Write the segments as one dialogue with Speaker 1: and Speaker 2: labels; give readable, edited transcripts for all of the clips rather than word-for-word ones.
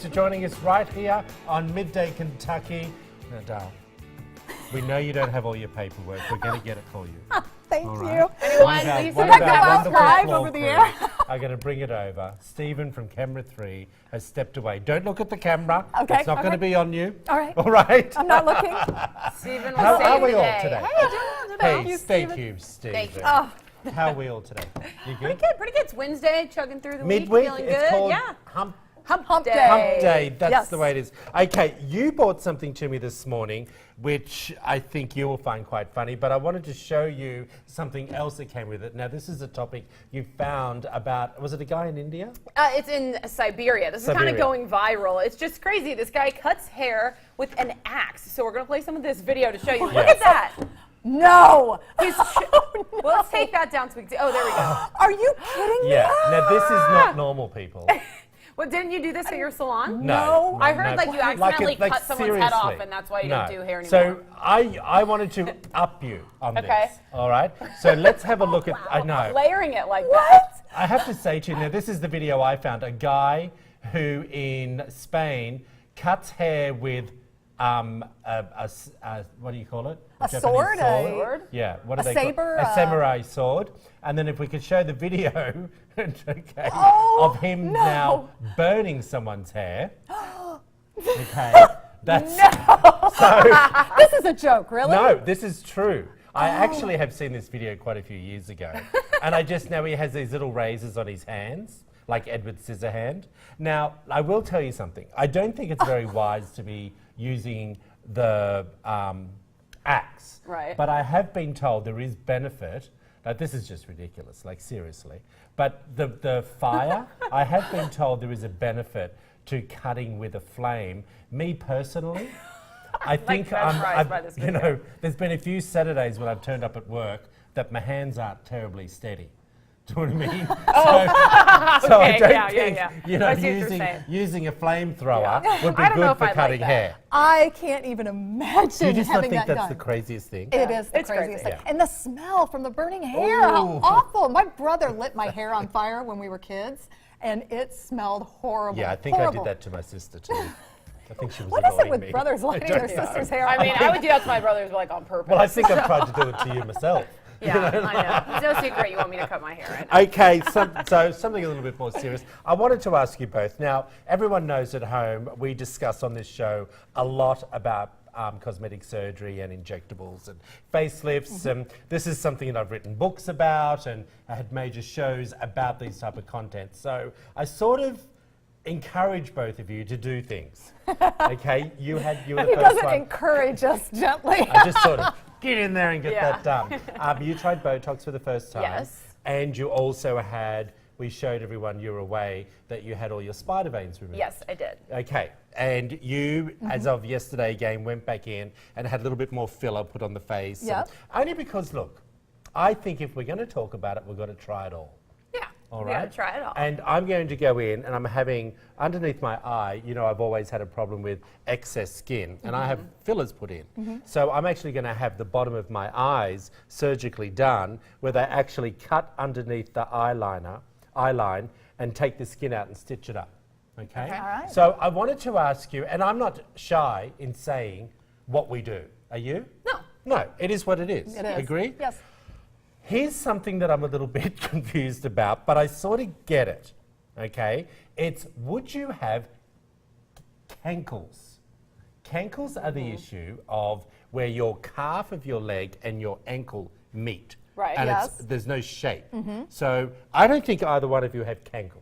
Speaker 1: to joining us right here on Midday, Kentucky. Now, Dal, we know you don't have all your paperwork. We're going to get it for you.
Speaker 2: Thank
Speaker 1: All
Speaker 2: you.
Speaker 1: right.
Speaker 3: Anyone, Lisa?
Speaker 1: One
Speaker 2: Can
Speaker 1: of
Speaker 2: I go
Speaker 1: our
Speaker 2: out
Speaker 1: wonderful
Speaker 2: live
Speaker 1: floor
Speaker 2: over the
Speaker 1: crew
Speaker 2: air?
Speaker 1: are going to bring it over. Stephen from camera 3 has stepped away. Don't look at the camera.
Speaker 2: Okay,
Speaker 1: It's not going to be on you.
Speaker 2: All right.
Speaker 1: All right.
Speaker 2: I'm not looking.
Speaker 3: Stephen
Speaker 1: How
Speaker 3: will
Speaker 1: are
Speaker 3: save
Speaker 1: we
Speaker 3: the
Speaker 1: all
Speaker 3: day.
Speaker 1: today?
Speaker 2: Hey,
Speaker 1: Thank you, Stephen.
Speaker 3: Thank you.
Speaker 2: Oh,
Speaker 1: How are we all today? You
Speaker 3: Pretty
Speaker 1: good?
Speaker 3: good, pretty good. It's Wednesday, chugging through the
Speaker 1: Midweek,
Speaker 3: week, feeling
Speaker 1: it's
Speaker 3: good.
Speaker 1: called
Speaker 3: Yeah.
Speaker 2: hump day.
Speaker 1: Hump Day, that's
Speaker 2: Yes.
Speaker 1: the way it is. Okay, you brought something to me this morning, which I think you will find quite funny, but I wanted to show you something else that came with it. Now, this is a topic you found about, was it a guy in India?
Speaker 3: It's in Siberia. This is kind
Speaker 1: Siberia.
Speaker 3: of going viral. It's just crazy. This guy cuts hair with an axe. So we're going to play some of this video to show you. Look
Speaker 1: Yes.
Speaker 3: at that.
Speaker 2: No.
Speaker 3: Well, let's take that down so we can see. Oh, there we go.
Speaker 2: Are you kidding me?
Speaker 1: Yeah, now this is not normal, people.
Speaker 3: Well, didn't you do this at your salon?
Speaker 2: No.
Speaker 3: I heard like you accidentally
Speaker 1: like
Speaker 3: cut someone's head off,
Speaker 1: seriously.
Speaker 3: and that's why you
Speaker 1: No.
Speaker 3: don't do hair anymore.
Speaker 1: So I wanted to up you on
Speaker 3: Okay.
Speaker 1: this, all right? So let's have a look at, I know.
Speaker 3: Layering it like
Speaker 2: What?
Speaker 3: that.
Speaker 1: I have to say to you, now this is the video I found, a guy who in Spain cuts hair with what do you call it?
Speaker 2: A
Speaker 1: Japanese
Speaker 2: sword?
Speaker 3: Sword?
Speaker 1: Yeah, what do
Speaker 2: A
Speaker 1: they call
Speaker 2: saber?
Speaker 1: A samurai sword. And then if we could show the video okay,
Speaker 2: Oh,
Speaker 1: of him
Speaker 2: no.
Speaker 1: now burning someone's hair. Okay. That's
Speaker 2: This is a joke, really?
Speaker 1: no, this is true. I actually have seen this video quite a few years ago. And I just know he has these little razors on his hands, like Edward Scissorhand. Now, I will tell you something. I don't think it's very wise to be using the axe.
Speaker 3: Right.
Speaker 1: But I have been told there is benefit. Now, this is just ridiculous, like seriously. But the fire, I have been told there is a benefit to cutting with a flame. Me personally, I think
Speaker 3: mesmerised by this
Speaker 1: you
Speaker 3: video.
Speaker 1: know, there's been a few Saturdays when I've turned up at work that my hands aren't terribly steady. Do you know what I mean? So I
Speaker 3: Okay,
Speaker 1: don't
Speaker 3: yeah,
Speaker 1: think
Speaker 3: yeah.
Speaker 1: you know
Speaker 3: I see what you're saying.
Speaker 1: using a flamethrower would be
Speaker 3: I don't know
Speaker 1: good
Speaker 3: if
Speaker 1: for
Speaker 3: I'd like
Speaker 1: cutting
Speaker 3: that.
Speaker 1: hair.
Speaker 2: I can't even imagine
Speaker 1: You just not
Speaker 2: having
Speaker 1: think
Speaker 2: that
Speaker 1: that's
Speaker 2: done.
Speaker 1: the craziest thing?
Speaker 2: It is the
Speaker 3: It's
Speaker 2: craziest
Speaker 3: crazy.
Speaker 2: thing.
Speaker 1: Yeah.
Speaker 2: And the smell from the burning hair,
Speaker 1: Ooh.
Speaker 2: how awful. My brother lit my hair on fire when we were kids, and it smelled horrible.
Speaker 1: Yeah, I think I
Speaker 2: horrible.
Speaker 1: did that to my sister too. I think she was
Speaker 2: What is it
Speaker 1: annoying
Speaker 2: with
Speaker 1: me.
Speaker 2: brothers
Speaker 1: I
Speaker 2: lighting
Speaker 1: don't
Speaker 2: their
Speaker 1: know.
Speaker 2: sister's hair
Speaker 3: I
Speaker 2: on
Speaker 3: mean, I would do that to my brothers like on purpose.
Speaker 1: Well, I think I've tried to do it to you myself.
Speaker 3: yeah, I know. It's no secret you want me to cut my hair right now.
Speaker 1: Okay, so something a little bit more serious. I wanted to ask you both. Now, everyone knows at home we discuss on this show a lot about cosmetic surgery and injectables and facelifts. And this is something that I've written books about, and I had major shows about these type of content. So I sort of encourage both of you to do things. Okay, you were the
Speaker 2: He
Speaker 1: first
Speaker 2: doesn't
Speaker 1: one.
Speaker 2: encourage us gently.
Speaker 1: I just sort of get in there and get
Speaker 3: Yeah.
Speaker 1: that done. You tried Botox for the first time.
Speaker 3: Yes.
Speaker 1: And you also had, we showed everyone you were away, that you had all your spider veins removed.
Speaker 3: Yes, I did.
Speaker 1: Okay. And you, as of yesterday again, went back in and had a little bit more filler put on the face.
Speaker 2: Yep.
Speaker 1: Only because, look, I think if we're going to talk about it, we've got to try it all.
Speaker 3: Yeah.
Speaker 1: All
Speaker 3: We
Speaker 1: right.
Speaker 3: gotta try it all.
Speaker 1: And I'm going to go in and I'm having, underneath my eye, you know, I've always had a problem with excess skin and I have fillers put in. So I'm actually going to have the bottom of my eyes surgically done where they actually cut underneath the eye line and take the skin out and stitch it up. Okay?
Speaker 2: All right.
Speaker 1: So I wanted to ask you, and I'm not shy in saying what we do. Are you?
Speaker 3: No.
Speaker 1: No, it is what it is.
Speaker 2: It is.
Speaker 1: Agree?
Speaker 2: Yes.
Speaker 1: Here's something that I'm a little bit confused about, but I sort of get it, okay? It's, would you have cankles? Cankles are the issue of where your calf of your leg and your ankle meet.
Speaker 3: Right.
Speaker 1: And
Speaker 2: Yes.
Speaker 1: there's no shape. So I don't think either one of you have cankles.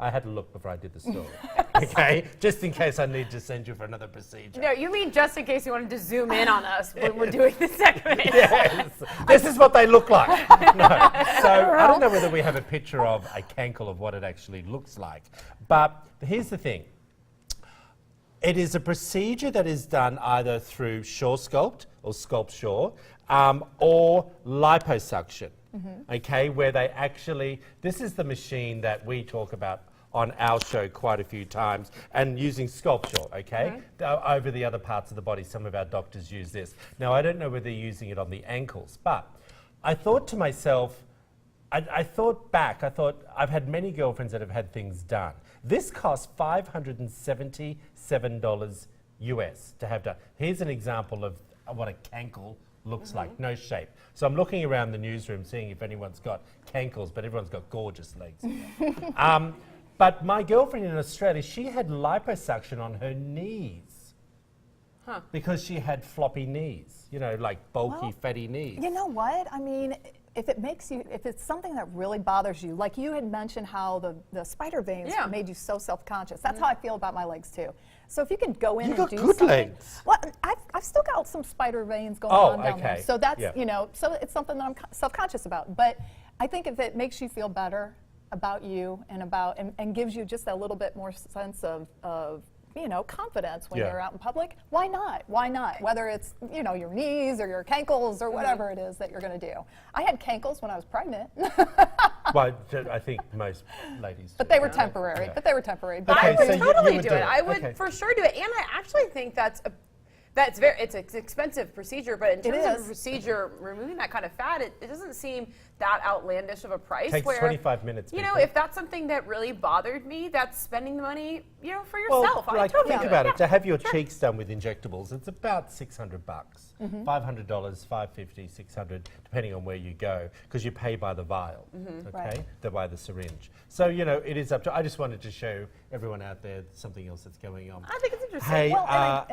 Speaker 1: I had to look before I did the story, okay? Just in case I need to send you for another procedure.
Speaker 3: No, you mean just in case you wanted to zoom in on us when we're doing this segment.
Speaker 1: Yes, this is what they look like. No. So I don't know whether we have a picture of a cankle of what it actually looks like. But here's the thing. It is a procedure that is done either through Shore Sculpt or Sculpt Shore or liposuction, okay, where they actually, this is the machine that we talk about on our show quite a few times, and using Sculpture, okay? Over the other parts of the body, some of our doctors use this. Now, I don't know whether they're using it on the ankles, but I thought to myself, I thought back, I thought I've had many girlfriends that have had things done. This costs $577 US to have done. Here's an example of what a cankle looks like, no shape. So I'm looking around the newsroom seeing if anyone's got cankles, but everyone's got gorgeous legs. But my girlfriend in Australia, she had liposuction on her knees because she had floppy knees, you know, like bulky,
Speaker 2: Well,
Speaker 1: fatty knees.
Speaker 2: You know what? I mean, if it's something that really bothers you, like you had mentioned how the spider veins made you so self-conscious. That's how I feel about my legs too. So if you can go in
Speaker 1: You
Speaker 2: and
Speaker 1: got
Speaker 2: do
Speaker 1: good
Speaker 2: something.
Speaker 1: legs.
Speaker 2: Well, I've still got some spider veins going on down there.
Speaker 1: okay.
Speaker 2: So that's,
Speaker 1: Yeah.
Speaker 2: you know, so it's something that I'm self-conscious about. But I think if it makes you feel better about you and gives you just a little bit more sense of you know, confidence when
Speaker 1: Yeah.
Speaker 2: you're out in public, why not? Why not? Whether it's, you know, your knees or your cankles or whatever it is that you're going to do. I had cankles when I was pregnant,
Speaker 1: Well, I think most ladies
Speaker 2: but
Speaker 1: do.
Speaker 2: they were temporary.
Speaker 1: Yeah.
Speaker 2: But they were temporary.
Speaker 1: Okay,
Speaker 3: I would
Speaker 1: so you
Speaker 3: totally
Speaker 1: would
Speaker 3: do
Speaker 1: do
Speaker 3: it.
Speaker 1: it.
Speaker 3: I would
Speaker 1: Okay.
Speaker 3: for sure do it, and I actually think it's an expensive procedure, but in terms of
Speaker 2: is.
Speaker 3: a procedure, removing that kind of fat, it doesn't seem that outlandish of a price.
Speaker 1: Takes
Speaker 3: where,
Speaker 1: 25 minutes.
Speaker 3: You know,
Speaker 1: people.
Speaker 3: if that's something that really bothered me, that's spending the money, you know, for
Speaker 1: Well,
Speaker 3: yourself. I
Speaker 1: like,
Speaker 3: totally
Speaker 1: think
Speaker 3: do
Speaker 1: about
Speaker 3: Yeah.
Speaker 1: it. To have your cheeks done with injectables, it's about $600, $500, $550, $600, depending on where you go, because you pay by the vial, okay,
Speaker 2: Right.
Speaker 1: by the syringe. So you know, it is up to. I just wanted to show everyone out there something else that's going on.
Speaker 3: I think it's interesting.
Speaker 1: Hey,
Speaker 2: Well,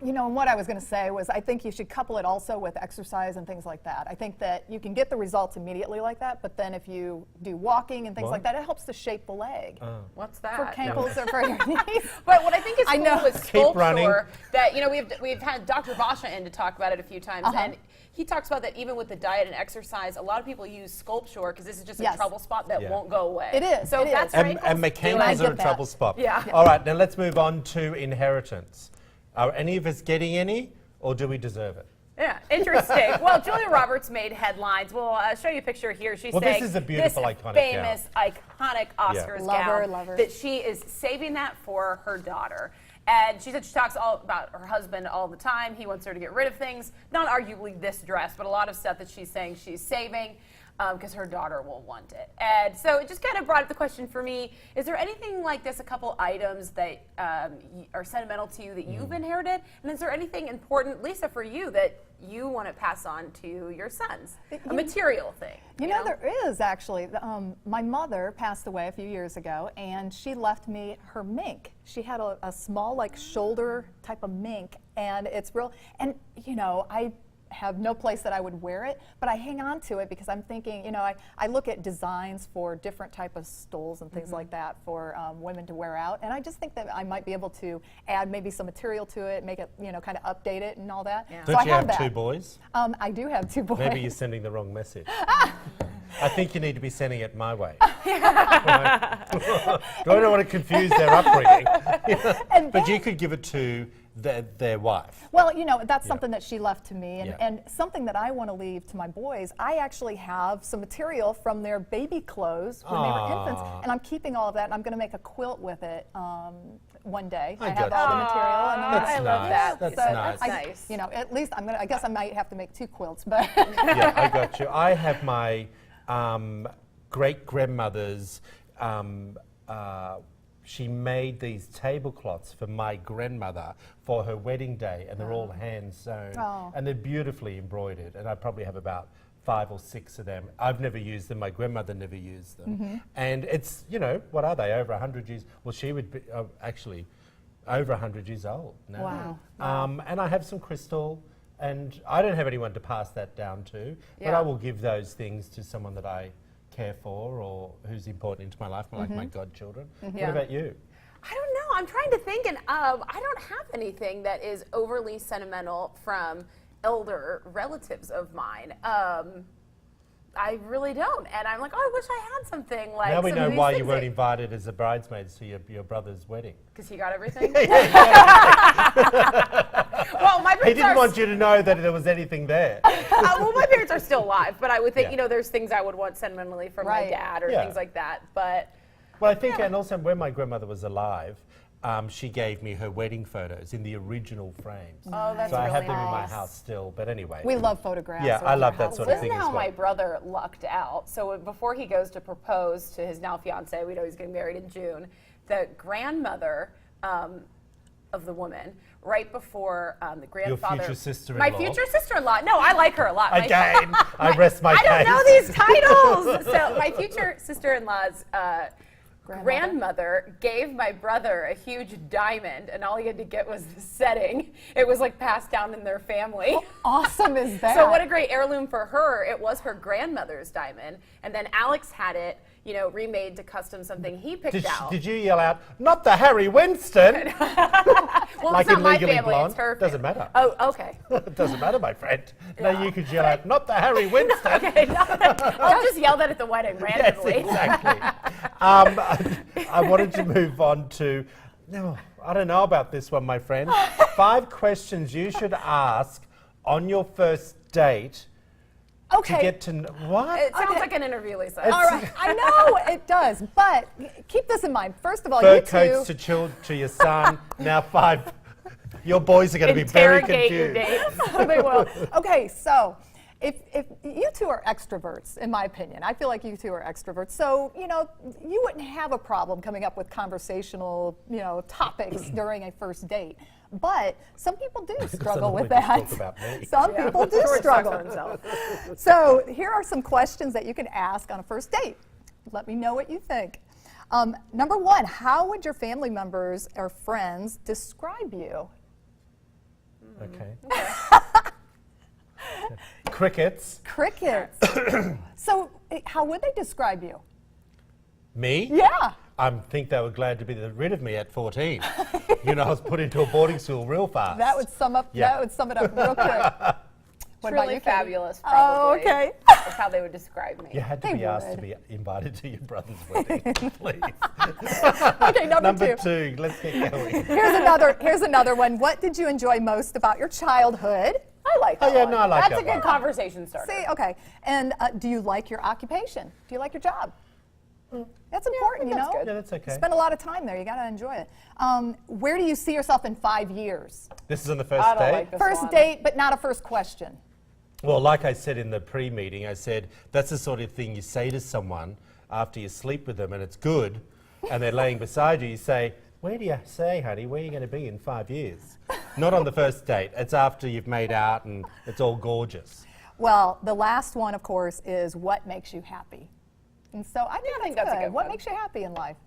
Speaker 2: you know, and what I was going to say was I think you should couple it also with exercise and things like that. I think that you can get the results immediately like that, but then if you do walking and things
Speaker 1: What?
Speaker 2: like that, it helps to shape the leg.
Speaker 3: What's that?
Speaker 2: For cankles or for your knees.
Speaker 3: But what I think is
Speaker 2: I
Speaker 3: cool
Speaker 2: know.
Speaker 3: with
Speaker 1: Keep running.
Speaker 3: sculpture, that, you know, we've had Dr. Basha in to talk about it a few times, and he talks about that even with the diet and exercise, a lot of people use sculpture because this is just a
Speaker 2: Yes.
Speaker 3: trouble spot that
Speaker 1: Yeah.
Speaker 3: won't go away.
Speaker 2: It is,
Speaker 3: So
Speaker 2: it
Speaker 3: if that's
Speaker 2: is.
Speaker 3: wrinkles,
Speaker 1: And
Speaker 2: I
Speaker 1: mechanicals are
Speaker 2: get
Speaker 1: a
Speaker 2: that.
Speaker 1: trouble spot.
Speaker 3: Yeah.
Speaker 1: All right, now let's move on to inheritance. Are any of us getting any, or do we deserve it?
Speaker 3: Yeah, interesting. Well, Julia Roberts made headlines. We'll show you a picture here. She's
Speaker 1: Well, this
Speaker 3: saying
Speaker 1: is a beautiful,
Speaker 3: this
Speaker 1: iconic
Speaker 3: famous, iconic Oscars
Speaker 2: Love her,
Speaker 3: gown
Speaker 2: love her.
Speaker 3: that she is saving that for her daughter. And she said she talks all about her husband all the time. He wants her to get rid of things, not arguably this dress, but a lot of stuff that she's saying she's saving because her daughter will want it. And so it just kind of brought up the question for me, is there anything like this, a couple items that are sentimental to you that you've inherited? And is there anything important, Lisa, for you that you want to pass on to your sons? A material thing.
Speaker 2: You know, there is actually. My mother passed away a few years ago, and she left me her mink. She had a small, like, shoulder type of mink, and it's real. And, you know, I have no place that I would wear it, but I hang on to it because I'm thinking, you know, I look at designs for different type of stoles and things like that for women to wear out, and I just think that I might be able to add maybe some material to it, make it, you know, kind of update it and all that.
Speaker 3: Yeah.
Speaker 2: So
Speaker 1: Don't
Speaker 2: I
Speaker 1: you have
Speaker 2: that.
Speaker 1: two boys?
Speaker 2: I do have two boys.
Speaker 1: Maybe you're sending the wrong message. I think you need to be sending it my way. I don't want to confuse their upbringing. But you could give it to their wife.
Speaker 2: Well, you know, that's something that she left to me, and,
Speaker 1: Yeah.
Speaker 2: and something that I want to leave to my boys. I actually have some material from their baby clothes when they were infants,
Speaker 1: Aw.
Speaker 2: and I'm keeping all of that, and I'm going to make a quilt with it one day.
Speaker 1: I
Speaker 2: have
Speaker 1: got
Speaker 2: all
Speaker 1: you.
Speaker 2: the material. And
Speaker 3: Aw, I love that.
Speaker 1: That's
Speaker 3: Lisa.
Speaker 1: nice.
Speaker 3: That's nice.
Speaker 2: You know, at least I guess I might have to make two quilts, but
Speaker 1: Yeah, I got you. I have my great-grandmother's, she made these tablecloths for my grandmother for her wedding day, and they're all hand sewn,
Speaker 2: Oh.
Speaker 1: and they're beautifully embroidered, and I probably have about 5 or 6 of them. I've never used them. My grandmother never used them. And it's, you know, what are they, over 100 years? Well, she would be actually over 100 years old now.
Speaker 2: Wow.
Speaker 1: And I have some crystal, and I don't have anyone to pass that down to, but
Speaker 3: Yeah.
Speaker 1: I will give those things to someone that I care for or who's important into my life, like my godchildren. What
Speaker 3: Yeah.
Speaker 1: about you?
Speaker 3: I don't know. I'm trying to think, and I don't have anything that is overly sentimental from elder relatives of mine. I really don't, and I'm like, oh, I wish I had something like.
Speaker 1: Now we
Speaker 3: some
Speaker 1: know
Speaker 3: of these
Speaker 1: why you
Speaker 3: things
Speaker 1: weren't
Speaker 3: that-
Speaker 1: invited as a bridesmaid to your brother's wedding.
Speaker 3: Because he got everything. Well, my parents
Speaker 1: He didn't
Speaker 3: are
Speaker 1: want you to know that there was anything there.
Speaker 3: well, my parents are still alive, but I would think,
Speaker 1: Yeah.
Speaker 3: you know, there's things I would want sentimentally from my
Speaker 2: Right.
Speaker 3: dad or
Speaker 1: Yeah.
Speaker 3: things like that. But
Speaker 1: Well, I think, and also when my grandmother was alive, she gave me her wedding photos in the original frames.
Speaker 3: oh, that's
Speaker 1: so I
Speaker 3: really
Speaker 1: have them in my
Speaker 3: nice.
Speaker 1: house still. But anyway.
Speaker 2: we love photographs.
Speaker 1: Yeah,
Speaker 2: of
Speaker 1: I
Speaker 2: our
Speaker 1: love that
Speaker 2: house.
Speaker 1: sort of
Speaker 3: Listen
Speaker 1: thing
Speaker 3: how
Speaker 1: as well.
Speaker 3: my brother lucked out. So before he goes to propose to his now fiance, we know he's getting married in June. the grandmother of the woman, right before the grandfather.
Speaker 1: future sister-in-law.
Speaker 3: My future sister-in-law. No, I like her a lot.
Speaker 1: Again, I rest my
Speaker 3: I
Speaker 1: case.
Speaker 3: don't know these titles. So my future sister-in-law's grandmother gave my brother a huge diamond, and all he had to get was the setting. It was like passed down in their family.
Speaker 2: Awesome is that?
Speaker 3: So what a great heirloom for her. It was her grandmother's diamond, and then Alex had it, you know, remade to custom something he picked out.
Speaker 1: Did you yell out, "Not the Harry Winston"?
Speaker 3: Well,
Speaker 1: like
Speaker 3: it's not
Speaker 1: in
Speaker 3: my
Speaker 1: Legally
Speaker 3: family,
Speaker 1: Blonde?
Speaker 3: it's her
Speaker 1: Doesn't
Speaker 3: family.
Speaker 1: matter.
Speaker 3: Oh, okay.
Speaker 1: It doesn't matter, my friend. No, you could yell out, "Not the Harry Winston."
Speaker 3: Okay, I'll just yell that at the wedding
Speaker 1: Yes,
Speaker 3: randomly.
Speaker 1: exactly. I wanted to move on to, no, I don't know about this one, my friend. 5 questions you should ask on your first date
Speaker 2: Okay.
Speaker 1: to get to know. What?
Speaker 3: It sounds
Speaker 2: Okay.
Speaker 3: like an interview, Lisa.
Speaker 2: All right, I know it does, but keep this in mind. First of all,
Speaker 1: Fur
Speaker 2: you
Speaker 1: coats
Speaker 2: two.
Speaker 1: to your son. Now 5. Your boys are going to be very
Speaker 3: Interrogate your
Speaker 1: confused.
Speaker 3: dates.
Speaker 2: They will. Okay, so if you two are extroverts, in my opinion, I feel like you two are extroverts. So you know you wouldn't have a problem coming up with conversational topics during a first date. But some people do struggle with
Speaker 1: Suddenly
Speaker 2: that.
Speaker 1: just talk about me.
Speaker 2: Some people do
Speaker 3: George talks
Speaker 2: struggle.
Speaker 3: about himself.
Speaker 2: So here are some questions that you can ask on a first date. Let me know what you think. Number 1, how would your family members or friends describe you?
Speaker 1: Okay. Crickets.
Speaker 2: Crickets. So how would they describe you?
Speaker 1: Me?
Speaker 2: Yeah.
Speaker 1: I think they were glad to be rid of me at 14. I was put into a boarding school real fast.
Speaker 2: That would sum up.
Speaker 1: Yeah.
Speaker 2: That would sum it up reul quick. What about
Speaker 3: Truly
Speaker 2: you, Katie?
Speaker 3: fabulous,
Speaker 2: Oh,
Speaker 3: probably.
Speaker 2: okay.
Speaker 3: That's how they would describe me.
Speaker 1: You had to
Speaker 2: They
Speaker 1: be asked to
Speaker 2: would.
Speaker 1: be invited to your brother's wedding, please.
Speaker 2: Okay, number
Speaker 1: 2. Let's get going.
Speaker 2: Here's another one. What did you enjoy most about your childhood?
Speaker 3: I like that
Speaker 1: yeah,
Speaker 3: one.
Speaker 1: no, I like
Speaker 3: That's
Speaker 1: that
Speaker 3: a good
Speaker 1: one.
Speaker 3: conversation starter.
Speaker 2: See, okay. And do you like your occupation? Do you like your job? That's important,
Speaker 3: think that's good.
Speaker 1: Yeah, that's okay.
Speaker 2: Spend a lot of time there. You got to enjoy it. Where do you see yourself in 5 years?
Speaker 1: This is on the first
Speaker 3: I don't
Speaker 1: date?
Speaker 3: like this
Speaker 2: First
Speaker 3: one.
Speaker 2: date, but not a first question.
Speaker 1: Well, like I said in the pre-meeting, I said that's the sort of thing you say to someone after you sleep with them and it's good, and they're laying beside you. You say, "Where do you say, honey, where are you going to be in 5 years?" Not on the first date. It's after you've made out and it's all gorgeous.
Speaker 2: Well, the last one, of course, is what makes you happy. And so I think
Speaker 3: that's a good
Speaker 2: What
Speaker 3: one.
Speaker 2: makes you happy in life?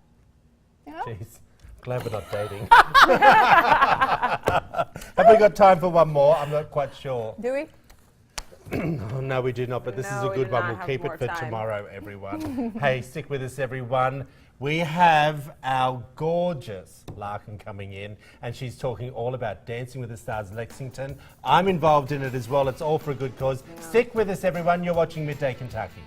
Speaker 2: You know?
Speaker 1: Jeez, glad we're not dating. Have we got time for one more? I'm not quite sure.
Speaker 2: Do we?
Speaker 1: Oh, no, we do not, but this is
Speaker 3: No,
Speaker 1: a
Speaker 3: we
Speaker 1: good
Speaker 3: do
Speaker 1: one.
Speaker 3: not
Speaker 1: We'll
Speaker 3: have
Speaker 1: keep it
Speaker 3: more
Speaker 1: for
Speaker 3: time.
Speaker 1: tomorrow, everyone. Hey, stick with us, everyone. We have our gorgeous Larkin coming in, and she's talking all about Dancing with the Stars Lexington. I'm involved in it as well. It's all for a good cause. Stick with us, everyone. You're watching Midday Kentucky.